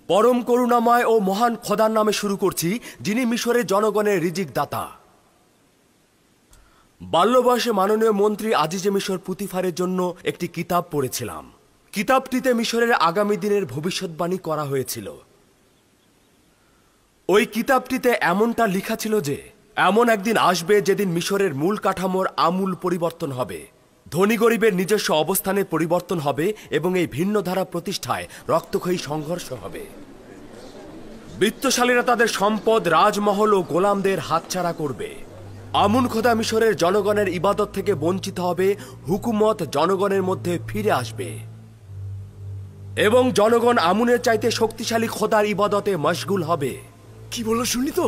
পরম করুণাময় ও মহান খোদার নামে শুরু করছি, যিনি মিশরের জনগণের রিজিক দাতা। বাল্য বয়সে মাননীয় মন্ত্রী আজিজে মিশর পুতিফারের জন্য একটি কিতাব পড়েছিলাম। কিতাবটিতে মিশরের আগামী দিনের ভবিষ্যৎবাণী করা হয়েছিল। ওই কিতাবটিতে এমনটা লেখা ছিল যে এমন একদিন আসবে যেদিন মিশরের মূল কাঠামোর আমূল পরিবর্তন হবে, ধনী গরিবের নিজস্ব অবস্থানে পরিবর্তন হবে এবং এই ভিন্ন ধারা প্রতিষ্ঠায় রক্তক্ষয়ী সংঘর্ষ হবে। বিত্তশালীরা তাদের সম্পদ, রাজমহল ও গোলামদের হাতছাড়া করবে। আমুন খোদা মিশরের জনগণের ইবাদত থেকে বঞ্চিত হবে, হুকুমত জনগণের মধ্যে ফিরে আসবে এবং জনগণ আমুনের চাইতে শক্তিশালী খোদার ইবাদতে মশগুল হবে। কি বলো শুনি তো?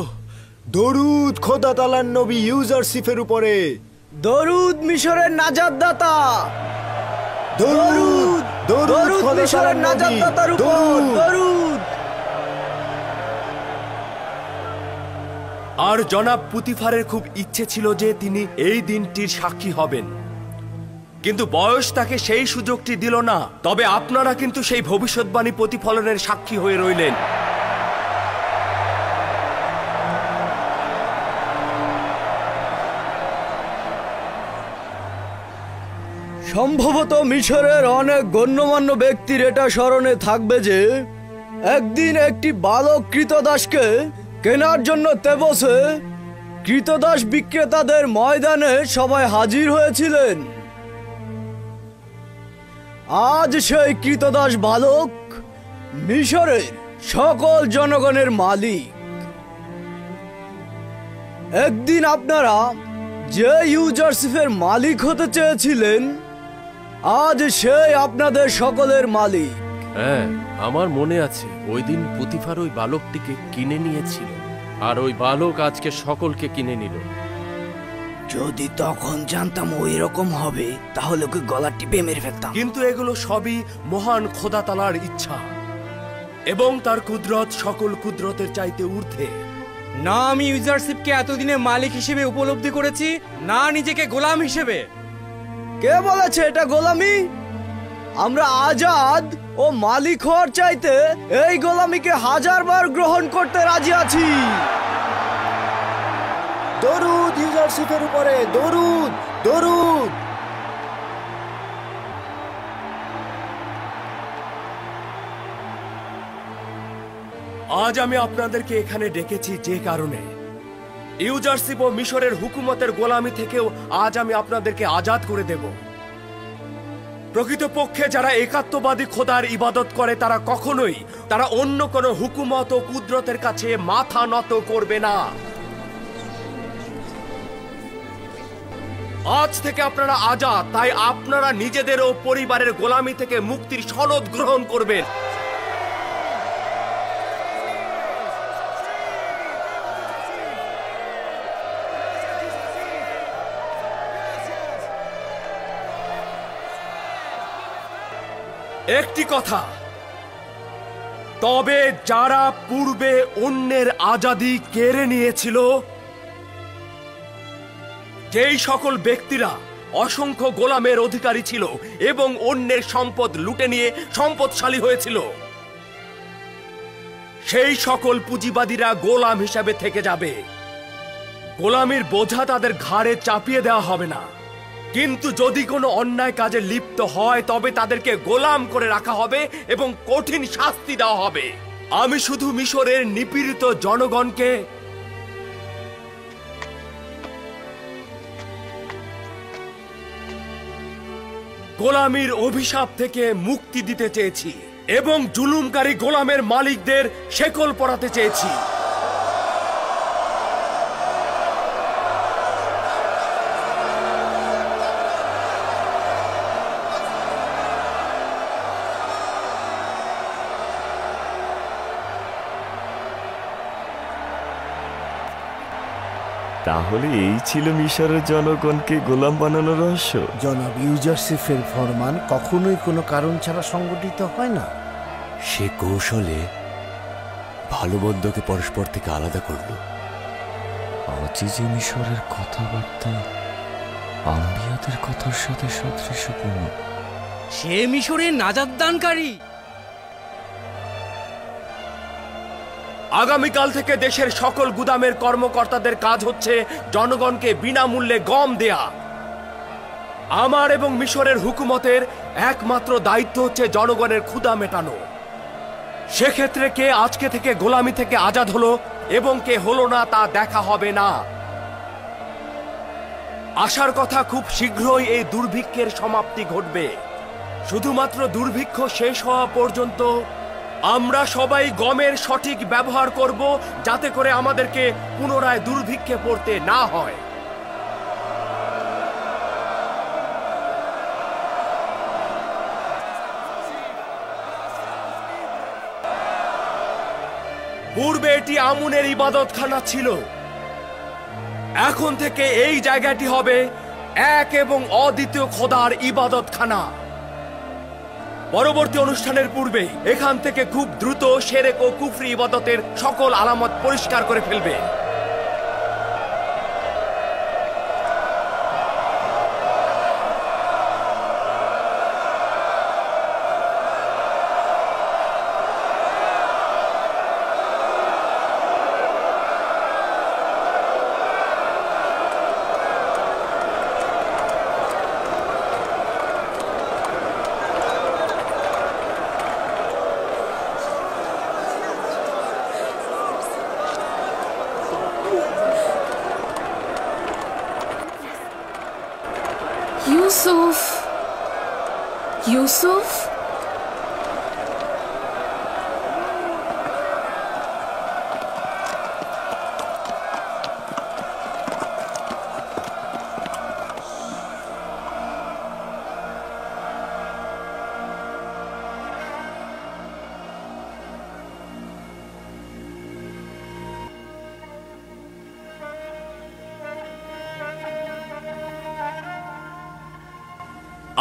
দরুদ খোদা তাআলার নবী ইউজারসিফের উপরে। দরুদ মিশরের নাজাতদাতা। দরুদ দরুদ খোদা তাআলার নাজাতদাতার উপর দরুদ। আর জনাব পুতিফারের খুব ইচ্ছে ছিল যে তিনি এই দিনটির সাক্ষী হবেন, কিন্তু বয়স তাকে সেই সুযোগটি দিল না। তবে আপনারা কিন্তু সেই ভবিষ্যৎবাণী প্রতিফলনের সাক্ষী হয়ে রইলেন। সম্ভবত মিশরের অনেক গণ্যমান্য ব্যক্তির এটা স্মরণে থাকবে যে একদিন একটি বালক কৃতদাসকে কেনার জন্য তেবসে কৃতদাস বিক্রেতাদের ময়দানে সবাই হাজির হয়েছিলেন। আজ সেই কৃতদাস বালক মিশরের সকল জনগণের মালিক। একদিন আপনারা যে ইউজারসিফের মালিক হতে চেয়েছিলেন, আজ সেই আপনাদের সকলের মালিক। হ্যাঁ, আমার মনে আছে ওই দিন পুতিফার ওই বালকটিকে কিনে নিয়েছিল, আর ওই বালক আজকে সকলকে কিনে নিল। যদি তখন জানতাম ওই রকম হবে তাহলে ওকে গলা টিপে মেরে ফেলতাম। কিন্তু এগুলো সবই মহান খোদা তাআলার ইচ্ছা এবং তার কুদরত সকল কুদরতের চাইতে ঊর্ধ্বে। না আমি ইউজারশিপকে এতদিনে মালিক হিসেবে উপলব্ধি করেছি, না নিজেকে গোলাম হিসেবে। কে বলেছে এটা গোলামি? আমরা আজাদ ও মালিক হওয়ার চাইতে এই গোলামিকে 1000 বার গ্রহণ করতে রাজি আছি। দরুদ ইউজারসিফের উপরে দরুদ দরুদ। আজ আমি আপনাদেরকে এখানে ডেকেছি যে কারণে ইউজারশিপ ও মিশরের হুকুমতের গোলামি থেকেও আজ আমি আপনাদেরকে আজাদ করে দেব। প্রকৃতপক্ষে যারা একাত্মবাদী খোদার ইবাদত করে তারা অন্য কোনো হুকুমত ও কুদরতের কাছে মাথা নত করবে না। আজ থেকে আপনারা আজাদ, তাই আপনারা নিজেদের ও পরিবারের গোলামি থেকে মুক্তির সনদ গ্রহণ করবেন। একটি কথা, তবে যারা পূর্বে অন্যের আজাদি কেড়ে নিয়েছিল, যেই সকল ব্যক্তিরা অসংখ্য গোলামের অধিকারী ছিল এবং অন্যের সম্পদ লুটে নিয়ে সম্পদশালী হয়েছিল, সেই সকল পুঁজিবাদীরা গোলাম হিসাবে থেকে যাবে। গোলামির বোঝা তাদের ঘাড়ে চাপিয়ে দেওয়া হবে না, কিন্তু যদি কোনো অন্যায় কাজে লিপ্ত হয় তবে তাদেরকে গোলাম করে রাখা হবে এবং কঠিন শাস্তি দেওয়া হবে। আমি শুধু মিশরের নিপীড়িত জনগণকে গোলামির অভিশাপ থেকে মুক্তি দিতে চেয়েছি এবং জুলুমকারী গোলামের মালিকদের শেকল পরাতে চেয়েছি। তাহলে এই ছিল মিশরের জনগণকে গোলাম বানানোর রহস্য। জনাব ইউজারসিফের ফরমান কখনোই কোনো কারণ ছাড়া সংগঠিত হয় না। সে কৌশলে ভালো মন্দকে পরস্পর থেকে আলাদা করল। আজিজে মিশরের কথাবার্তা আম্বিয়াদের কথার সাথে সাদৃশ্যপূর্ণ। সে মিশরের নাজাত দানকারী। আগামীকাল থেকে দেশের সকল গুদামের কর্মকর্তাদের কাজ হচ্ছে জনগণকে বিনামূল্যে গম দেয়া। আমার এবং মিশরের হুকুমতের একমাত্র দায়িত্ব হচ্ছে জনগণের ক্ষুধা মেটানো। সেক্ষেত্রে কে আজকে থেকে গোলামি থেকে আজাদ হলো এবং কে হলো না তা দেখা হবে না। আশার কথা, খুব শীঘ্রই এই দুর্ভিক্ষের সমাপ্তি ঘটবে। শুধুমাত্র দুর্ভিক্ষ শেষ হওয়া পর্যন্ত আমরা সবাই গমের সঠিক ব্যবহার করব, যাতে করে আমাদেরকে পুনরায় দুর্ভিক্ষে পড়তে না হয়। পূর্বে এটি আমুনের ইবাদতখানা ছিল। এখন থেকে এই জায়গাটি হবে এক এবং অদ্বিতীয় খোদার ইবাদতখানা। পরবর্তী অনুষ্ঠানের পূর্বে এখান থেকে খুব দ্রুত শিরক ও কুফরি ইবাদতের সকল আলামত পরিষ্কার করে ফেলবে। ইউসুফ, ইউসুফ,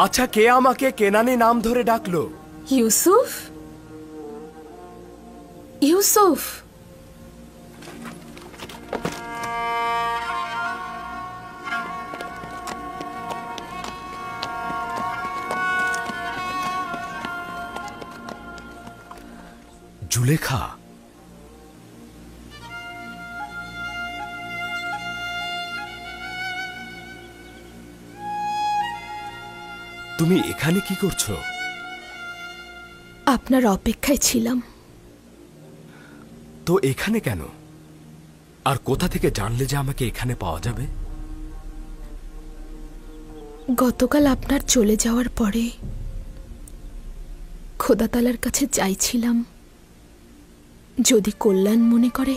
আচ্ছা, কে আমাকে কেনানি নাম ধরে ডাকলো? ইউসুফ, ইউসুফ। জুলেখা, তুমি এখানে কি করছো? আপনার অপেক্ষায় ছিলাম। তো এখানে কেন? আর কোথা থেকে জানলে যে আমাকে এখানে পাওয়া যাবে? গতকাল আপনার চলে যাওয়ার পরে খোদা তাআলার কাছে চাইছিলাম, যদি কল্যাণ মনে করে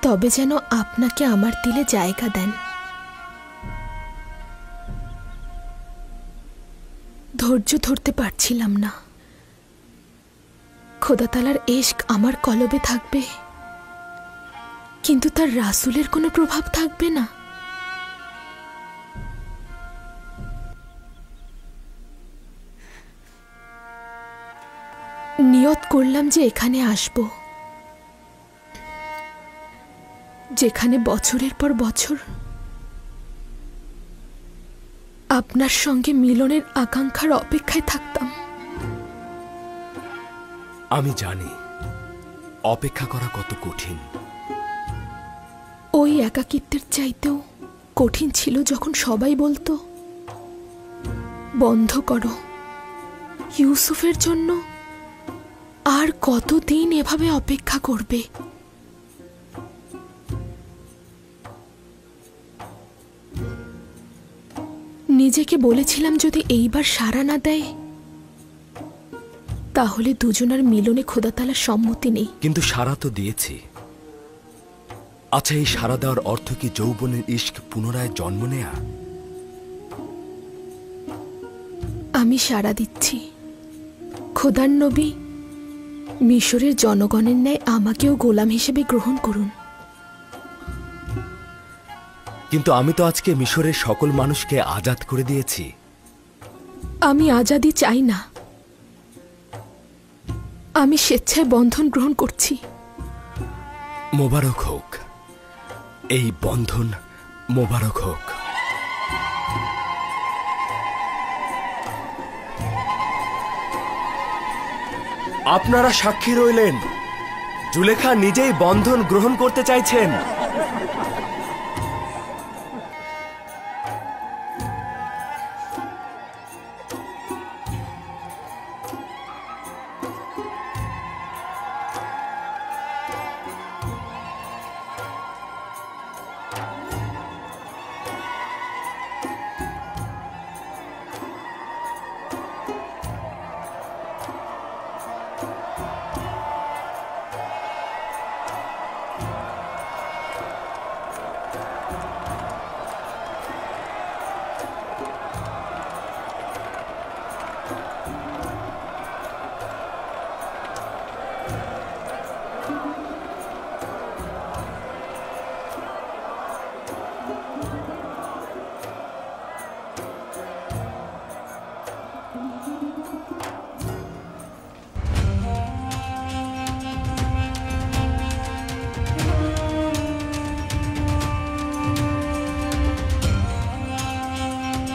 তবে যেন আপনাকে আমার দিলে জায়গা দেন। ধৈর্য ধরতে পারছিলাম না। খোদা তাআলার ইশক আমার কলবে থাকবে, কিন্তু তার রাসূলের কোনো প্রভাব থাকবে না। নিয়ত করলাম যে এখানে আসব, যেখানে বছরের পর বছর আপনার সঙ্গে মিলনের আকাঙ্ক্ষার অপেক্ষায় থাকতাম। আমি জানি অপেক্ষা করা কত কঠিন। ওই একাকিত্বের চাইতেও কঠিন ছিল যখন সবাই বলতো, বন্ধ করো, ইউসুফের জন্য আর কতদিন এভাবে অপেক্ষা করবে। নিজেকে বলেছিলাম, যদি এইবার সাড়া না দেয় তাহলে দুজনের মিলনে খোদা তাআলার সম্মতি নেই। কিন্তু সাড়া তো দিয়েছি। আচ্ছা, এই সাড়া দেওয়ার অর্থ কি যৌবনের ইশক পুনরায় জন্ম নেয়া? আমি সাড়া দিচ্ছি, খোদার নবী মিশরের জনগণের ন্যায় আমাকেও গোলাম হিসেবে গ্রহণ করুন। কিন্তু আমি তো আজকে মিশরের সকল মানুষকে আজাদ করে দিয়েছি। আমি আজাদি চাই না, আমি স্বেচ্ছায় বন্ধন গ্রহণ করছি। মোবারক হোক, এই বন্ধন মোবারক হোক। আপনারা সাক্ষী রইলেন জুলেখা নিজেই বন্ধন গ্রহণ করতে চাইছেন।